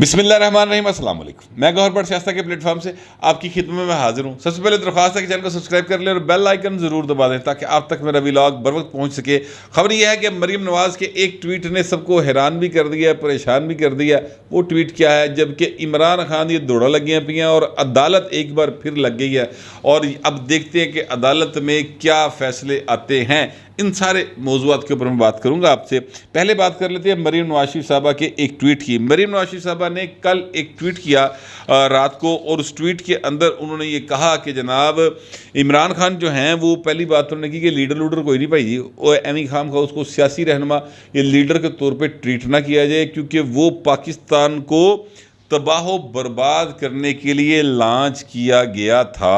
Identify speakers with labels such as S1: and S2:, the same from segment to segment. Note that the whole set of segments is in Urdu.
S1: بسم اللہ الرحمن الرحیم، السلام علیکم۔ میں گوہر بٹ شائستہ کے پلیٹ فارم سے آپ کی خدمت میں حاضر ہوں۔ سب سے پہلے درخواست ہے کہ چینل کو سبسکرائب کر لیں اور بیل آئیکن ضرور دبا دیں تاکہ آپ تک میرا ولاگ بر وقت پہنچ سکے۔ خبر یہ ہے کہ مریم نواز کے ایک ٹویٹ نے سب کو حیران بھی کر دیا ہے، پریشان بھی کر دیا ہے۔ وہ ٹویٹ کیا ہے؟ جبکہ عمران خان یہ دوڑا لگیاں پیا اور عدالت ایک بار پھر لگ گئی ہے، اور اب دیکھتے ہیں کہ عدالت میں کیا فیصلے آتے ہیں۔ ان سارے موضوعات کے اوپر میں بات کروں گا آپ سے۔ پہلے بات کر لیتے ہیں مریم نواز شریف صاحبہ کے ایک ٹویٹ کی۔ مریم نواز شریف صاحبہ نے کل ایک ٹویٹ کیا رات کو، اور اس ٹویٹ کے اندر انہوں نے یہ کہا کہ جناب عمران خان جو ہیں وہ پہلی بات انہوں نے کی کہ لیڈر کوئی نہیں بھائی جی، ایمی خام کا اس کو سیاسی رہنما یا لیڈر کے طور پہ ٹریٹ نہ کیا جائے، کیونکہ وہ پاکستان کو تباہ و برباد کرنے کے لیے لانچ کیا گیا تھا،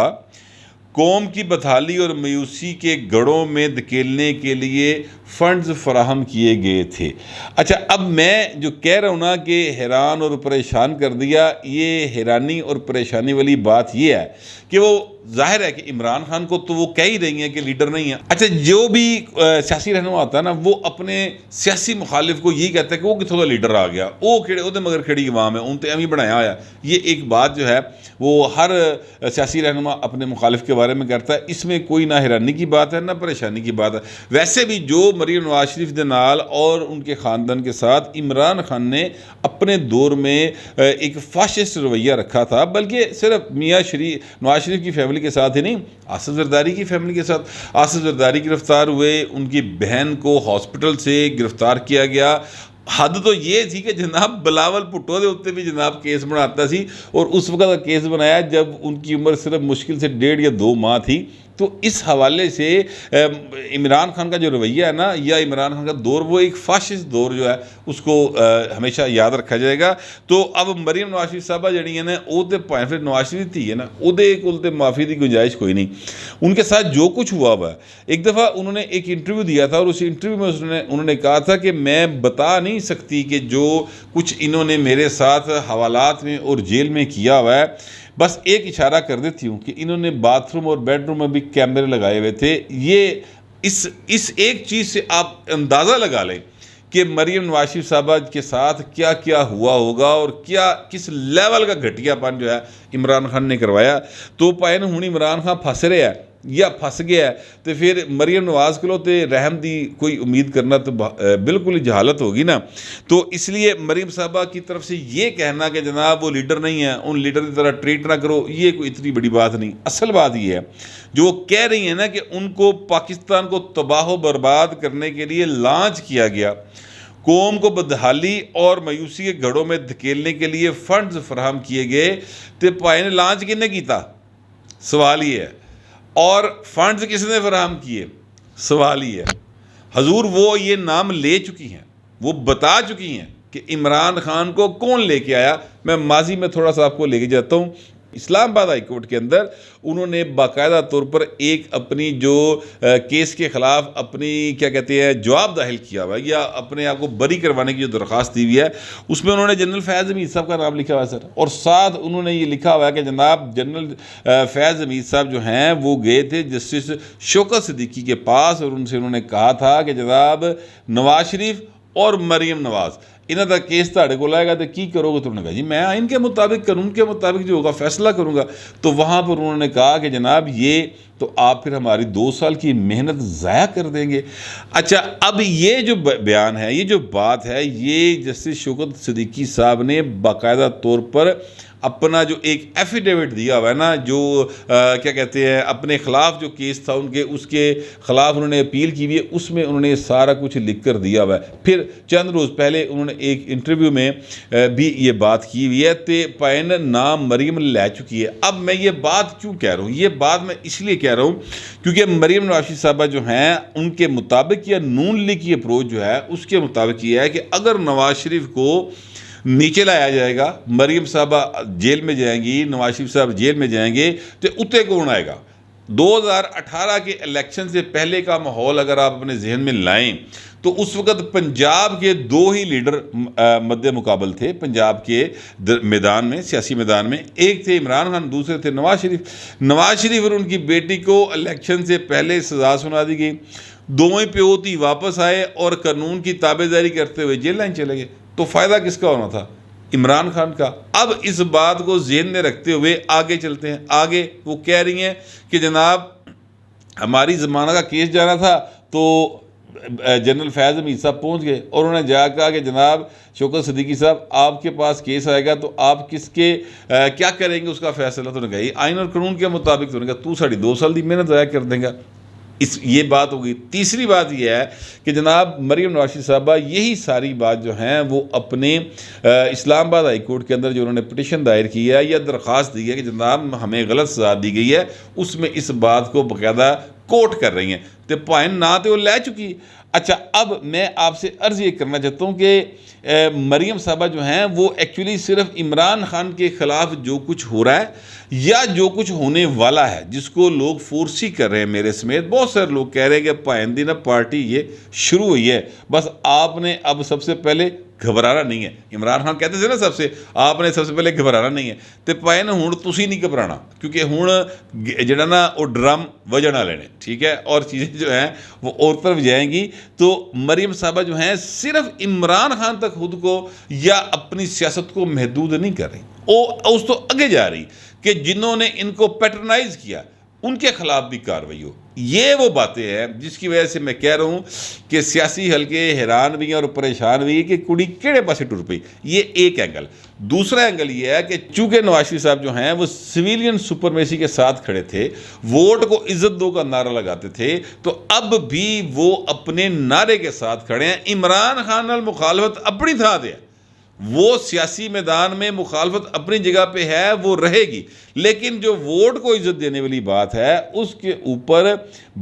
S1: قوم کی بحالی اور مایوسی کے گڑھوں میں دھکیلنے کے لیے فنڈز فراہم کیے گئے تھے۔ اچھا، اب میں جو کہہ رہا ہوں نا کہ حیران اور پریشان کر دیا، یہ حیرانی اور پریشانی والی بات یہ ہے کہ وہ ظاہر ہے کہ عمران خان کو تو وہ کہہ ہی رہی ہیں کہ لیڈر نہیں ہے۔ اچھا، جو بھی سیاسی رہنما ہوتا ہے نا، وہ اپنے سیاسی مخالف کو یہی کہتا ہے کہ وہ کتوں کا لیڈر آ گیا، وہ مگر کھڑی عوام ہے، ان تے ایویں بنایا ہوا ہے۔ یہ ایک بات جو ہے وہ ہر سیاسی رہنما اپنے مخالف کے بارے میں کرتا ہے۔ اس میں کوئی نہ حیرانی کی بات ہے نہ پریشانی کی بات ہے۔ ویسے بھی جو مریم نواز شریف دے نال اور ان کے خاندان کے ساتھ عمران خان نے اپنے دور میں ایک فاشسٹ رویہ رکھا تھا، بلکہ صرف میاں نواز شریف کی فیملی کے ساتھ ہی نہیں، آصف زرداری کی فیملی کے ساتھ۔ آصف زرداری گرفتار ہوئے، ان کی بہن کو ہاسپٹل سے گرفتار کیا گیا۔ حد تو یہ تھی کہ جناب بلاول بھٹو دے اوتے بھی جناب کیس بناتا سی، اور اس وقت کا کیس بنایا جب ان کی عمر صرف مشکل سے 1.5 یا 2 ماہ تھی۔ تو اس حوالے سے عمران خان کا جو رویہ ہے نا، یا عمران خان کا دور، وہ ایک فاشسٹ دور جو ہے، اس کو ہمیشہ یاد رکھا جائے گا۔ تو اب مریم نواز شریف صاحبہ جڑی ہیں نا، وہ تو پھر نواز شریف تھی ہے نا، وہ کول تے معافی کی گنجائش کوئی نہیں۔ ان کے ساتھ جو کچھ ہوا ہوا ہے، ایک دفعہ انہوں نے ایک انٹرویو دیا تھا، اور اس انٹرویو میں انہوں نے کہا تھا کہ میں بتا نہیں سکتی کہ جو کچھ انہوں نے میرے ساتھ حوالات میں اور جیل میں کیا ہوا ہے، بس ایک اشارہ کر دیتی ہوں کہ انہوں نے باتھ روم اور بیڈ روم میں بھی کیمرے لگائے ہوئے تھے۔ یہ اس ایک چیز سے آپ اندازہ لگا لیں کہ مریم نواز شریف صاحبہ کے ساتھ کیا کیا ہوا ہوگا، اور کس لیول کا گھٹیا پن جو ہے عمران خان نے کروایا۔ تو پائے ہوں عمران خان پھنس رہا ہے یا پھنس گیا ہے، تو پھر مریم نواز کو تے رحم دی کوئی امید کرنا تو بالکل ہی جہالت ہوگی نا۔ تو اس لیے مریم صاحبہ کی طرف سے یہ کہنا کہ جناب وہ لیڈر نہیں ہے، ان لیڈر کی طرح ٹریٹ نہ کرو، یہ کوئی اتنی بڑی بات نہیں۔ اصل بات یہ ہے جو وہ کہہ رہی ہیں نا کہ ان کو پاکستان کو تباہ و برباد کرنے کے لیے لانچ کیا گیا، قوم کو بدحالی اور مایوسی کے گڑھوں میں دھکیلنے کے لیے فنڈز فراہم کیے گئے، تو پائے نے لانچ کنے کیتا؟ سوال یہ ہے۔ اور فنڈز کس نے فراہم کیے؟ سوال ہی ہے۔ حضور وہ یہ نام لے چکی ہیں، وہ بتا چکی ہیں کہ عمران خان کو کون لے کے آیا۔ میں ماضی میں تھوڑا سا آپ کو لے کے جاتا ہوں۔ اسلام آباد ہائی کورٹ کے اندر انہوں نے باقاعدہ طور پر ایک اپنی جو کیس کے خلاف اپنی کیا کہتے ہیں جواب داخل کیا ہوا ہے، یا اپنے آپ کو بری کروانے کی جو درخواست دی ہوئی ہے، اس میں انہوں نے جنرل فیض حمید صاحب کا نام لکھا ہوا ہے سر، اور ساتھ انہوں نے یہ لکھا ہوا ہے کہ جناب جنرل فیض حمید صاحب جو ہیں وہ گئے تھے جسٹس شوکت صدیقی کے پاس، اور ان سے انہوں نے کہا تھا کہ جناب نواز شریف اور مریم نواز انہوں کا کیس تاڑے کو لائے گا تو کی کرو گے؟ تو انہوں نے کہا جی میں ان کے مطابق قانون کے مطابق جو ہوگا فیصلہ کروں گا۔ تو وہاں پر انہوں نے کہا کہ جناب یہ تو آپ پھر ہماری 2 سال کی محنت ضائع کر دیں گے۔ اچھا، اب یہ جو بیان ہے، یہ جو بات ہے، یہ جسٹس شوکت صدیقی صاحب نے باقاعدہ طور پر اپنا جو ایک ایفیڈیوٹ دیا ہوا ہے نا، جو کیا کہتے ہیں اپنے خلاف جو کیس تھا ان کے، اس کے خلاف انہوں نے اپیل کی ہوئی ہے، اس میں انہوں نے سارا کچھ لکھ کر دیا ہوا ہے۔ پھر چند روز پہلے انہوں نے ایک انٹرویو میں بھی یہ بات کی ہوئی ہے، تے پائن نام مریم لے چکی ہے۔ اب میں یہ بات کیوں کہہ رہا ہوں؟ یہ بات میں اس لیے کہہ رہا ہوں کیونکہ مریم نواز شریف صاحبہ جو ہیں ان کے مطابق، یا نون لیگ کی اپروچ جو ہے اس کے مطابق یہ ہے کہ اگر نواز شریف کو نیچے لایا جائے گا، مریم صاحبہ جیل میں جائیں گی، نواز شریف صاحب جیل میں جائیں گے، تو اتے کون آئے گا؟ 2018 کے الیکشن سے پہلے کا ماحول اگر آپ اپنے ذہن میں لائیں تو اس وقت پنجاب کے 2 ہی لیڈر مد مقابل تھے پنجاب کے میدان میں، سیاسی میدان میں۔ ایک تھے عمران خان، دوسرے تھے نواز شریف۔ نواز شریف اور ان کی بیٹی کو الیکشن سے پہلے سزا سنا دی گئی، دونوں پیوتی واپس آئے اور قانون کی تابع داری کرتے ہوئے جیل لائن چلے گئے۔ تو فائدہ کس کا ہونا تھا؟ عمران خان کا۔ اب اس بات کو ذہن میں رکھتے ہوئے آگے چلتے ہیں۔ آگے وہ کہہ رہی ہیں کہ جناب ہماری زمانہ کا کیس جانا تھا تو جنرل فیض حمید صاحب پہنچ گئے اور انہوں نے جا کہا کہ جناب شوکت صدیقی صاحب آپ کے پاس کیس آئے گا تو آپ کس کے کیا کریں گے اس کا فیصلہ؟ تو انہوں نے کہا آئین اور قانون کے مطابق۔ تو انہوں نے کہا تو 2.5 سال دی محنت ضائع کر دیں گا۔ یہ بات ہوگی۔ تیسری بات یہ ہے کہ جناب مریم نواز صاحبہ یہی ساری بات جو ہیں وہ اپنے اسلام آباد ہائی کورٹ کے اندر جو انہوں نے پٹیشن دائر کی ہے یا درخواست دی ہے کہ جناب ہمیں غلط سزا دی گئی ہے، اس میں اس بات کو باقاعدہ کوٹ کر رہی ہیں تو پوائنٹ نہ تو وہ لے چکی۔ اچھا اب میں آپ سے عرض یہ کرنا چاہتا ہوں کہ مریم صاحبہ جو ہیں وہ ایکچولی صرف عمران خان کے خلاف جو کچھ ہو رہا ہے یا جو کچھ ہونے والا ہے جس کو لوگ فورسی کر رہے ہیں، میرے سمیت بہت سارے لوگ کہہ رہے ہیں کہ پائندی نہ پارٹی یہ شروع ہوئی ہے، بس آپ نے اب سب سے پہلے گھبرانا نہیں ہے۔ عمران خان کہتے تھے نا آپ نے سب سے پہلے گھبرانا نہیں ہے تو پائے نا ہوں تسی نہیں گھبرانا، کیونکہ ہوں جڑا نا وہ ڈرم وجہ لینے، ٹھیک ہے، اور چیزیں جو ہیں وہ اور طرف جائیں گی۔ تو مریم صاحبہ جو ہیں صرف عمران خان تک خود کو یا اپنی سیاست کو محدود نہیں کر رہی، وہ اس تو آگے جا رہی کہ جنہوں نے ان کو پیٹرنائز کیا ان کے خلاف بھی کارروائی ہو۔ یہ وہ باتیں ہیں جس کی وجہ سے میں کہہ رہا ہوں کہ سیاسی حلقے حیران بھی ہیں اور پریشان بھی ہیں کہ کڑی کیڑے پاسے ٹر پئی۔ یہ ایک اینگل۔ دوسرا اینگل یہ ہے کہ چونکہ نواز شریف صاحب جو ہیں وہ سویلین سپرمیسی کے ساتھ کھڑے تھے، ووٹ کو عزت دو کا نعرہ لگاتے تھے، تو اب بھی وہ اپنے نعرے کے ساتھ کھڑے ہیں۔ عمران خان نال مخالفت اپنی تھا دے، وہ سیاسی میدان میں مخالفت اپنی جگہ پہ ہے، وہ رہے گی، لیکن جو ووٹ کو عزت دینے والی بات ہے اس کے اوپر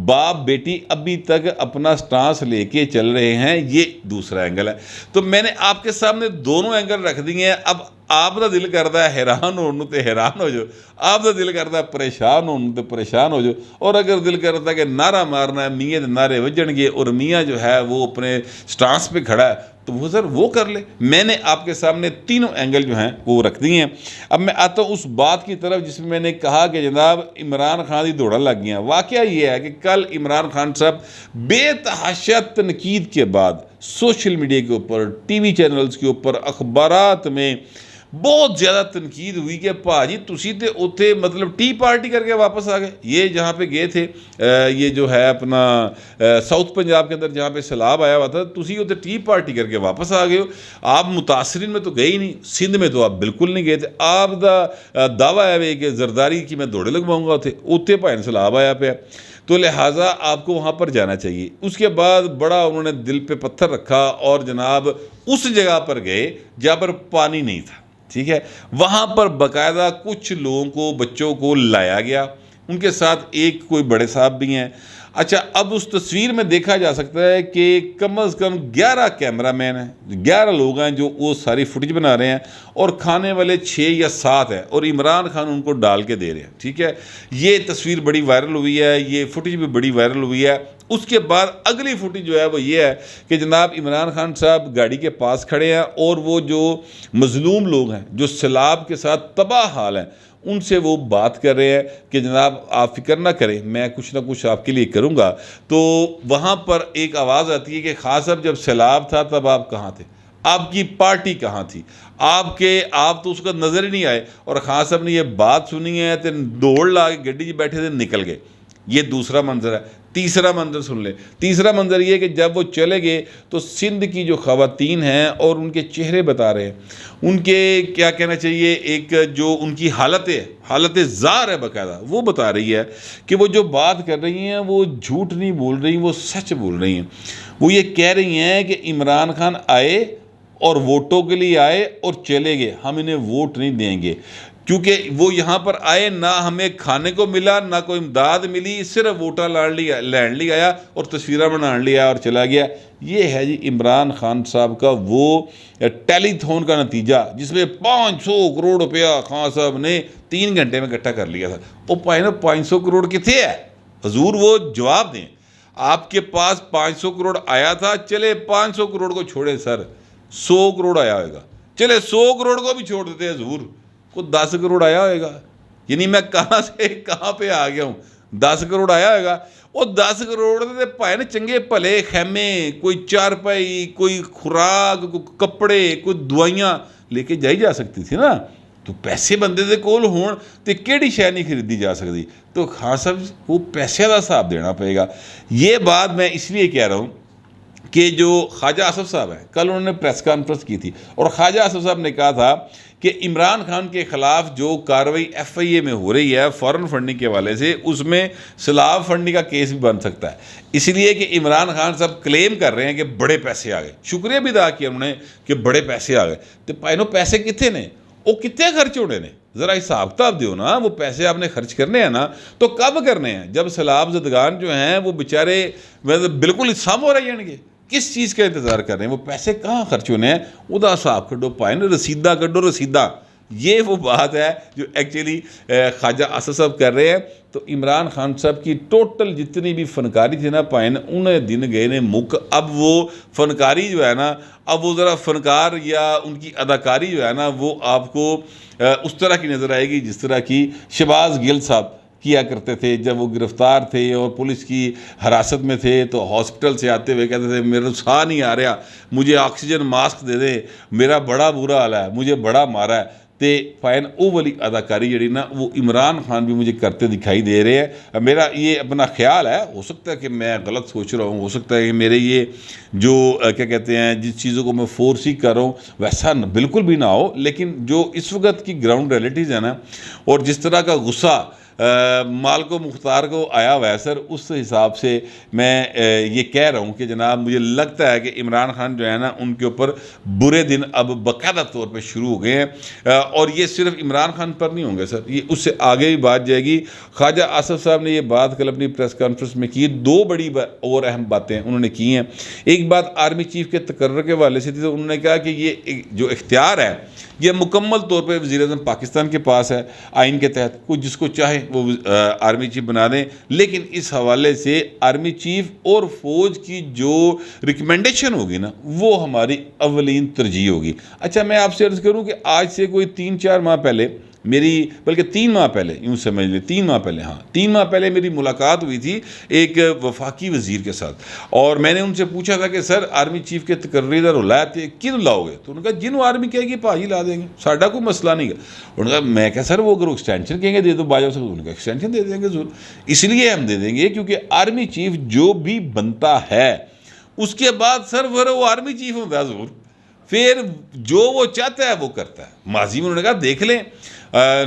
S1: باپ بیٹی ابھی تک اپنا سٹانس لے کے چل رہے ہیں۔ یہ دوسرا اینگل ہے۔ تو میں نے آپ کے سامنے دونوں اینگل رکھ دیے ہیں۔ اب آپ کا دل کرتا ہے حیران ہونے تو حیران ہو جاؤ، آپ کا دل کرتا ہے پریشان ہونے تو پریشان ہو جاؤ، اور اگر دل کرتا ہے کہ نعرہ مارنا ہے، میاں دے نعرے وجن گے اور میاں جو ہے وہ اپنے سٹانس پہ کھڑا ہے تو وہ سر وہ کر لے۔ میں نے آپ کے سامنے تینوں اینگل جو ہیں وہ رکھ دیے ہیں۔ اب میں آتا ہوں اس بات کی طرف جس میں نے کہا کہ جناب عمران خان دی دوڑا لگ گیا۔ واقعہ یہ ہے کہ کل عمران خان صاحب بے تحاشا تنقید کے بعد سوشل میڈیا کے اوپر، ٹی وی چینلز کے اوپر، اخبارات میں بہت زیادہ تنقید ہوئی کہ پاجی تسی تے اوتھے مطلب ٹی پارٹی کر کے واپس آ گئے۔ یہ جہاں پہ گئے تھے یہ جو ہے اپنا ساؤتھ پنجاب کے اندر جہاں پہ سیلاب آیا ہوا تھا، تسی اوتھے ٹی پارٹی کر کے واپس آ گئے ہو۔ آپ متاثرین میں تو گئے ہی نہیں، سندھ میں تو آپ بالکل نہیں گئے تھے۔ آپ دا دعویٰ ہے کہ زرداری کی میں دوڑے لگواؤں گا اوتھے پائن سیلاب آیا پہ، تو لہٰذا آپ کو وہاں پر جانا چاہیے۔ اس کے بعد بڑا انہوں نے دل پہ پتھر رکھا اور جناب اس جگہ پر گئے جہاں پر پانی نہیں تھا، ٹھیک ہے، وہاں پر باقاعدہ کچھ لوگوں کو، بچوں کو لایا گیا، ان کے ساتھ ایک کوئی بڑے صاحب بھی ہیں۔ اچھا اب اس تصویر میں دیکھا جا سکتا ہے کہ کم از کم 11 کیمرہ مین ہیں، 11 لوگ ہیں جو وہ ساری فوٹیج بنا رہے ہیں، اور کھانے والے 6 یا 7 ہیں، اور عمران خان ان کو ڈال کے دے رہے ہیں، ٹھیک ہے۔ یہ تصویر بڑی وائرل ہوئی ہے، یہ فوٹیج بھی بڑی وائرل ہوئی ہے۔ اس کے بعد اگلی فوٹیج جو ہے وہ یہ ہے کہ جناب عمران خان صاحب گاڑی کے پاس کھڑے ہیں اور وہ جو مظلوم لوگ ہیں جو سیلاب کے ساتھ تباہ حال ہیں ان سے وہ بات کر رہے ہیں کہ جناب آپ فکر نہ کریں، میں کچھ نہ کچھ آپ کے لیے کروں گا۔ تو وہاں پر ایک آواز آتی ہے کہ خان صاحب جب سیلاب تھا تب آپ کہاں تھے، آپ کی پارٹی کہاں تھی، آپ تو اس کا نظر ہی نہیں آئے۔ اور خان صاحب نے یہ بات سنی ہے تو دوڑ لا کے گڈی جی بیٹھے تھے نکل گئے۔ یہ دوسرا منظر ہے۔ تیسرا منظر سن لیں۔ تیسرا منظر یہ کہ جب وہ چلے گئے تو سندھ کی جو خواتین ہیں اور ان کے چہرے بتا رہے ہیں، ان کے کیا کہنا چاہیے، ایک جو ان کی حالت زار ہے باقاعدہ، وہ بتا رہی ہے کہ وہ جو بات کر رہی ہیں وہ جھوٹ نہیں بول رہی، وہ سچ بول رہی ہیں۔ وہ یہ کہہ رہی ہیں کہ عمران خان آئے اور ووٹوں کے لیے آئے اور چلے گئے، ہم انہیں ووٹ نہیں دیں گے، کیونکہ وہ یہاں پر آئے نہ ہمیں کھانے کو ملا نہ کوئی امداد ملی، صرف ووٹاں لین لی آیا اور تصویریں بنان لیا اور چلا گیا۔ یہ ہے جی عمران خان صاحب کا وہ ٹیلی تھون کا نتیجہ جس میں 500 کروڑ روپیہ خان صاحب نے 3 گھنٹے میں اکٹھا کر لیا تھا۔ وہ 500 کروڑ کتنے ہے حضور، وہ جواب دیں۔ آپ کے پاس 500 کروڑ آیا تھا، چلے 500 کروڑ کو چھوڑے سر، 100 کروڑ آیا ہوئے گا، چلے 100 کروڑ کو بھی چھوڑ دیتے حضور، کو 10 کروڑ آیا ہوئے گا۔ یعنی میں کہاں سے کہاں پہ آ گیا ہوں، 10 کروڑ آیا ہوگا، وہ 10 کروڑ دے پائے نا چنگے بھلے خیمے، کوئی چارپائی، کوئی خوراک، کوئی کپڑے، کوئی دوائیاں لے کے جائی جا سکتی تھی نا. تو پیسے بندے دے کول ہون تے کیڑی شے نہیں خریدی جا سکتی. تو خان صاحب وہ پیسے دا حساب دینا پڑے گا. یہ بات میں اس لیے کہہ رہا ہوں کہ جو خواجہ آصف صاحب ہیں، کل انہوں نے پریس کانفرنس کی تھی اور خواجہ آصف صاحب نے کہا تھا کہ عمران خان کے خلاف جو کارروائی ایف آئی اے میں ہو رہی ہے فورن فنڈنگ کے حوالے سے، اس میں سلاب فنڈنگ کا کیس بھی بن سکتا ہے. اس لیے کہ عمران خان صاحب کلیم کر رہے ہیں کہ بڑے پیسے آ گئے. شکریہ بھی ادا کیا انہوں نے کہ بڑے پیسے آ گئے. تو پائنو پیسے کتنے نے، وہ کتنے خرچ ہونے نے؟ ذرا حساب کتاب دیو نا. وہ پیسے آپ نے خرچ کرنے ہیں نا تو کب کرنے ہیں؟ جب سیلاب زدگان جو ہیں وہ بیچارے بالکل سم ہو رہے ہیں گے، کس چیز کا انتظار کر رہے ہیں؟ وہ پیسے کہاں خرچ ہونے ہیں؟ وہ دا حساب کڈو پائے نا، رسیدہ کڈو رسیدہ. یہ وہ بات ہے جو ایکچولی خواجہ آصف صاحب کر رہے ہیں. تو عمران خان صاحب کی ٹوٹل جتنی بھی فنکاری تھی نا پائن، انہیں دن گئے نے مک. اب وہ فنکاری جو ہے نا، اب وہ ذرا فنکار یا ان کی اداکاری جو ہے نا وہ آپ کو اس طرح کی نظر آئے گی جس طرح کی شہباز گل صاحب کیا کرتے تھے جب وہ گرفتار تھے اور پولیس کی حراست میں تھے. تو ہاسپٹل سے آتے ہوئے کہتے تھے میرا ساہ نہیں آ رہا، مجھے آکسیجن ماسک دے دیں، میرا بڑا برا حال ہے، مجھے بڑا مارا ہے. تے فائن او والی اداکاری جڑی نا وہ عمران خان بھی مجھے کرتے دکھائی دے رہے ہیں. میرا یہ اپنا خیال ہے، ہو سکتا ہے کہ میں غلط سوچ رہا ہوں، ہو سکتا ہے کہ میرے یہ جو کیا کہتے ہیں جس چیزوں کو میں فورس ہی کر رہا ہوں ویسا بالکل بھی نہ ہو. لیکن جو اس وقت کی گراؤنڈ ریئلٹیز ہے نا اور جس طرح کا غصہ مالک و مختار کو آیا ہوا ہے سر، اس حساب سے میں یہ کہہ رہا ہوں کہ جناب مجھے لگتا ہے کہ عمران خان جو ہے نا ان کے اوپر برے دن اب باقاعدہ طور پہ شروع ہو گئے ہیں. اور یہ صرف عمران خان پر نہیں ہوں گے سر، یہ اس سے آگے بھی بات جائے گی. خواجہ آصف صاحب نے یہ بات کل اپنی پریس کانفرنس میں کی. دو بڑی اور اہم باتیں انہوں نے کی ہیں. ایک بات آرمی چیف کے تقرر کے حوالے سے تھی، تو انہوں نے کہا کہ یہ جو اختیار ہے یہ مکمل طور پہ وزیر اعظم پاکستان کے پاس ہے. آئین کے تحت کوئی جس کو چاہے وہ آرمی چیف بنا دیں، لیکن اس حوالے سے آرمی چیف اور فوج کی جو ریکمنڈیشن ہوگی نا وہ ہماری اولین ترجیح ہوگی. اچھا میں آپ سے عرض کروں کہ آج سے کوئی 3-4 ماہ پہلے میری، بلکہ 3 ماہ پہلے، یوں سمجھ لیں 3 ماہ پہلے، 3 ماہ پہلے میری ملاقات ہوئی تھی ایک وفاقی وزیر کے ساتھ. اور میں نے ان سے پوچھا تھا کہ سر آرمی چیف کے تقرری دا رولا ہے کن لاؤ گے؟ تو انہوں نے کہا جنہوں آرمی کہے گی پاجی لا دیں گے، ساڈا کوئی مسئلہ نہیں ہے. انہوں نے کہا میں کہا سر وہ اگر ایکسٹینشن کہیں گے دے دو باجا سے، انہوں نے کہا ایکسٹینشن دے دیں گے ضرور. اس لیے ہم دے دیں گے کیونکہ آرمی چیف جو بھی بنتا ہے اس کے بعد سر وہ آرمی چیف ہوتا ہے ضرور، پھر جو وہ چاہتا ہے وہ کرتا ہے. ماضی میں انہوں نے کہا دیکھ لیں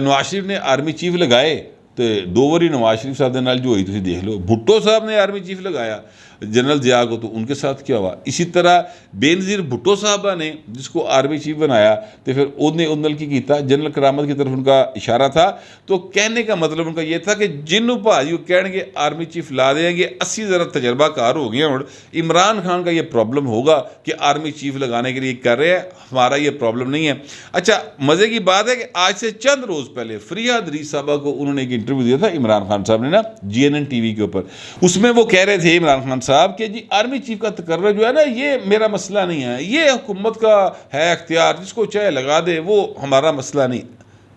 S1: نواز شریف نے آرمی چیف لگائے تو 2 واری نواز شریف صاحب دے نال جو ہوئی تسی دیکھ لو. بھٹو صاحب نے آرمی چیف لگایا جنرل ضیاء کو، تو ان کے ساتھ کیا ہوا. اسی طرح بے نظیر بھٹو صاحبہ نے جس کو آرمی چیف بنایا تو پھر انہیں کی کیتا، جنرل کرامت کی طرف ان کا اشارہ تھا. تو کہنے کا مطلب ان کا یہ تھا کہ جنوں بھاجی وہ کہنے گے آرمی چیف لا دیں گے، 80 ذرا تجربہ کار ہو گیا. اور عمران خان کا یہ پرابلم ہوگا کہ آرمی چیف لگانے کے لیے کر رہے ہیں، ہمارا یہ پرابلم نہیں ہے. اچھا مزے کی بات ہے کہ آج سے چند روز پہلے فریحہ ادریس صاحبہ کو انہوں نے ایک انٹرویو دیا تھا عمران خان صاحب نے نا GNN TV کے اوپر. اس میں وہ کہہ رہے تھے عمران خان صاحب کہ جی آرمی چیف کا تقرر جو ہے نا یہ میرا مسئلہ نہیں ہے، یہ حکومت کا ہے اختیار، جس کو چاہے لگا دے، وہ ہمارا مسئلہ نہیں.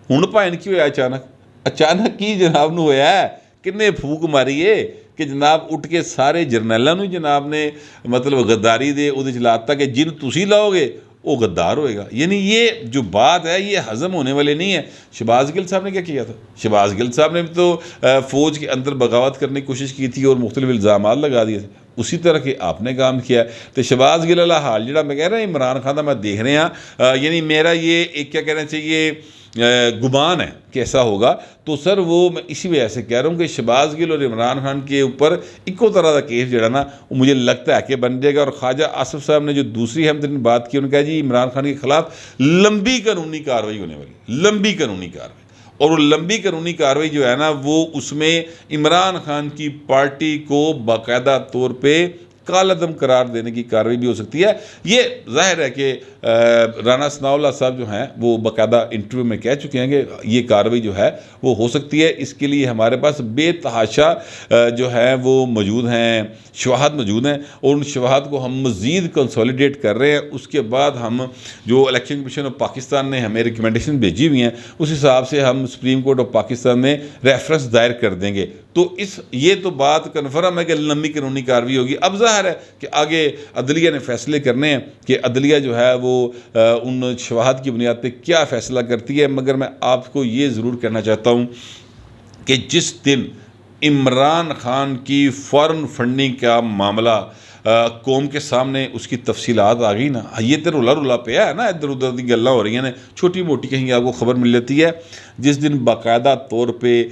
S1: ہن پائن کی ہوا اچانک کی جناب نو ہوا ہے، کنے پھوک ماری ہے کہ جناب اٹھ کے سارے جرنیلاں نو جناب نے مطلب غداری دے وہ چلاتا کہ جن تسی لاؤ گے وہ غدار ہوئے گا. یعنی یہ جو بات ہے یہ ہضم ہونے والے نہیں ہے. شہباز گل صاحب نے کیا کیا تھا؟ شہباز گل صاحب نے بھی تو فوج کے اندر بغاوت کرنے کی کوشش کی تھی اور مختلف الزامات لگا دیے تھے. اسی طرح کہ آپ نے کام کیا ہے. تو شہباز گل والا حال جڑا میں کہہ رہا ہوں عمران خان کا میں دیکھ رہے ہیں، یعنی میرا یہ ایک کیا کہنا چاہیے گمان ہے کہ ایسا ہوگا. تو سر وہ میں اسی وجہ سے کہہ رہا ہوں کہ شہباز گل اور عمران خان کے اوپر ایکو طرح کا کیس جڑا نا وہ مجھے لگتا ہے کہ بن جائے گا. اور خواجہ آصف صاحب نے جو دوسری اہم ترین بات کی، انہوں نے کہا جی عمران خان کے خلاف لمبی قانونی کارروائی ہونے والی، لمبی قانونی کارروائی. اور وہ لمبی قانونی کارروائی جو ہے نا وہ اس میں عمران خان کی پارٹی کو باقاعدہ طور پہ کالعدم قرار دینے کی کارروائی بھی ہو سکتی ہے. یہ ظاہر ہے کہ رانا ثناء اللہ صاحب جو ہیں وہ باقاعدہ انٹرویو میں کہہ چکے ہیں کہ یہ کارروائی جو ہے وہ ہو سکتی ہے. اس کے لیے ہمارے پاس بے تحاشا جو ہے وہ موجود ہیں، شواہد موجود ہیں، اور ان شواہد کو ہم مزید کنسولیڈیٹ کر رہے ہیں. اس کے بعد ہم جو الیکشن کمیشن آف پاکستان نے ہمیں ریکمنڈیشن بھیجی ہوئی ہیں اس حساب سے ہم سپریم کورٹ آف پاکستان میں ریفرنس دائر کر دیں گے. تو یہ تو بات کنفرم ہے کہ لمبی قانونی کارروائی ہوگی۔ اب ظاہر ہے کہ آگے عدلیہ نے فیصلے کرنے ہیں کہ عدلیہ جو ہے وہ ان شواہد کی بنیاد پہ کیا فیصلہ کرتی ہے، مگر میں آپ کو یہ ضرور کہنا چاہتا ہوں کہ جس دن عمران خان کی فارن فنڈنگ کا معاملہ قوم کے سامنے اس کی تفصیلات آ گئی نا، یہ تو رولا پہ ہے نا، ادھر ادھر کی گلاں ہو رہی ہیں، چھوٹی موٹی کہیں آپ کو خبر مل جاتی ہے۔ جس دن باقاعدہ طور پہ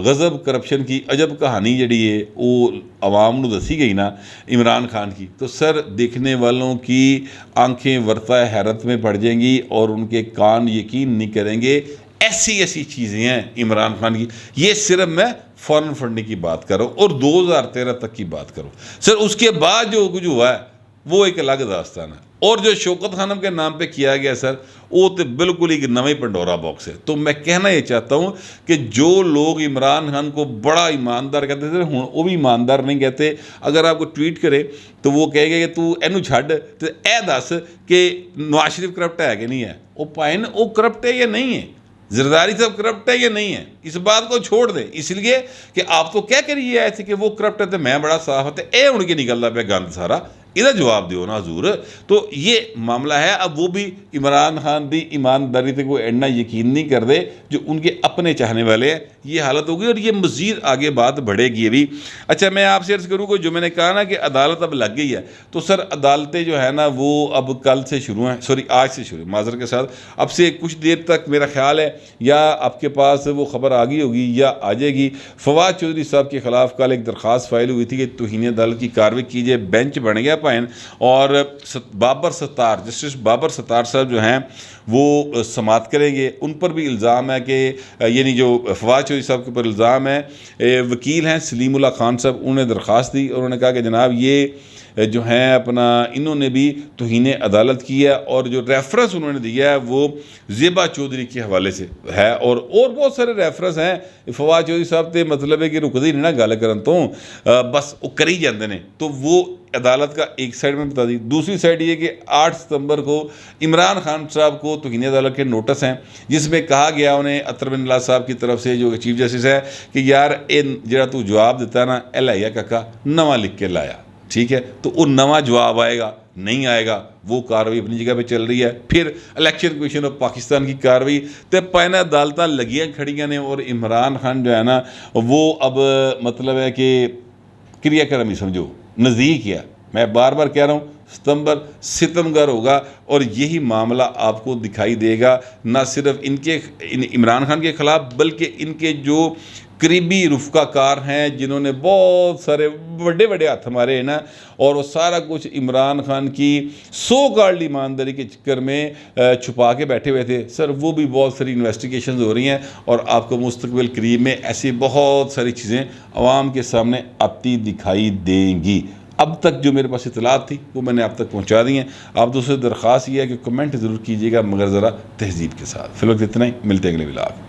S1: غضب کرپشن کی عجب کہانی جڑی ہے وہ عوام نو دسی گئی نا عمران خان کی، تو سر دیکھنے والوں کی آنکھیں ورطہ حیرت میں پڑ جائیں گی اور ان کے کان یقین نہیں کریں گے۔ ایسی چیزیں ہیں عمران خان کی، یہ صرف میں فارن فنڈنگ کی بات کروں اور 2013 تک کی بات کروں۔ سر اس کے بعد جو کچھ ہوا ہے وہ ایک الگ داستان ہے، اور جو شوکت خانم کے نام پہ کیا گیا سر وہ تو بالکل ایک نویں پنڈورا باکس ہے۔ تو میں کہنا یہ چاہتا ہوں کہ جو لوگ عمران خان کو بڑا ایماندار کہتے تھے وہ بھی ایماندار نہیں کہتے۔ اگر آپ کو ٹویٹ کرے تو وہ کہے گا کہ تو اینو چھڈ تو اے دس کہ نواز شریف کرپٹ ہے کہ نہیں ہے، وہ پائن وہ کرپٹ ہے یا نہیں ہے، زرداری صاحب کرپٹ ہے یا نہیں ہے، اس بات کو چھوڑ دیں، اس لیے کہ آپ تو کہہ کر یہ آئے تھے کہ وہ کرپٹ ہے تو میں بڑا صاف ہے، اے ان کے نکلتا پہ گند سارا، ادھر جواب دیو نا حضور۔ تو یہ معاملہ ہے، اب وہ بھی عمران خان دی ایمانداری تے کوئی ایڈنا یقین نہیں کر دے جو ان کے اپنے چاہنے والے ہیں، یہ حالت ہوگی اور یہ مزید آگے بات بڑھے گی ابھی۔ اچھا میں آپ سے عرض کروں کہ جو میں نے کہا نا کہ عدالت اب لگ گئی ہے، تو سر عدالتیں جو ہے نا وہ اب کل سے شروع ہیں، آج سے شروع، معذرت کے ساتھ اب سے کچھ دیر تک میرا خیال ہے یا آپ کے پاس وہ خبر آ گئی ہوگی یا آ جائے گی۔ فواد چودھری صاحب کے خلاف کل ایک درخواست فائل ہوئی تھی کہ توہین عدالت کی کارروائی کیجیے، بینچ بن گیا پائن، اور بابر ستار جسٹس بابر ستار صاحب جو ہیں وہ سماعت کریں گے۔ ان پر بھی الزام ہے کہ یعنی جو فواد چودھری صاحب کے اوپر الزام ہے، وکیل ہیں سلیم اللہ خان صاحب، انہوں نے درخواست دی اور انہوں نے کہا کہ جناب یہ جو ہیں اپنا انہوں نے بھی توہین عدالت کی ہے، اور جو ریفرنس انہوں نے دیا ہے وہ زیبا چودھری کے حوالے سے ہے، اور بہت سارے ریفرنس ہیں۔ فواد چودھری صاحب تے مطلب ہے کہ رکدی نہیں نا گل کرن تو بس وہ کری جاندے نے، تو وہ عدالت کا ایک سائڈ میں بتا دی۔ دوسری سائڈ یہ کہ 8 ستمبر کو عمران خان صاحب کو توہین عدالت کے نوٹس ہیں، جس میں کہا گیا انہیں اطہر بن اللہ صاحب کی طرف سے جو چیف جسٹس ہے کہ یار جڑا تو جواب دیتا ہے نا اے لائیا ککا نواں لکھ کے لایا، ٹھیک ہے، تو وہ نواں جواب آئے گا نہیں آئے گا، وہ کارروائی اپنی جگہ پہ چل رہی ہے۔ پھر الیکشن کمیشن آف پاکستان کی کارروائی تے پہنا عدالتاں لگیاں کھڑیاں نے، اور عمران خان جو ہے نا وہ اب مطلب ہے کہ کریا کرم ہی سمجھو نزدیک ہے۔ میں بار بار کہہ رہا ہوں ستمبر ستمگر ہوگا اور یہی معاملہ آپ کو دکھائی دے گا، نہ صرف عمران خان کے خلاف بلکہ ان کے جو قریبی رفقا کار ہیں جنہوں نے بہت سارے بڑے ہاتھ مارے ہیں نا، اور وہ سارا کچھ عمران خان کی سو کالڈ ایمانداری کے چکر میں چھپا کے بیٹھے ہوئے تھے سر، وہ بھی بہت ساری انویسٹیگیشنز ہو رہی ہیں اور آپ کو مستقبل قریب میں ایسی بہت ساری چیزیں عوام کے سامنے آتی دکھائی دیں گی۔ اب تک جو میرے پاس اطلاعات تھی وہ میں نے آپ تک پہنچا دی ہیں۔ آپ دوستوں سے درخواست یہ ہے کہ کمنٹ ضرور کیجیے گا مگر ذرا تہذیب کے ساتھ۔ فی الوقت اتنا ہی، ملتے ہیں اگلے ولاگ۔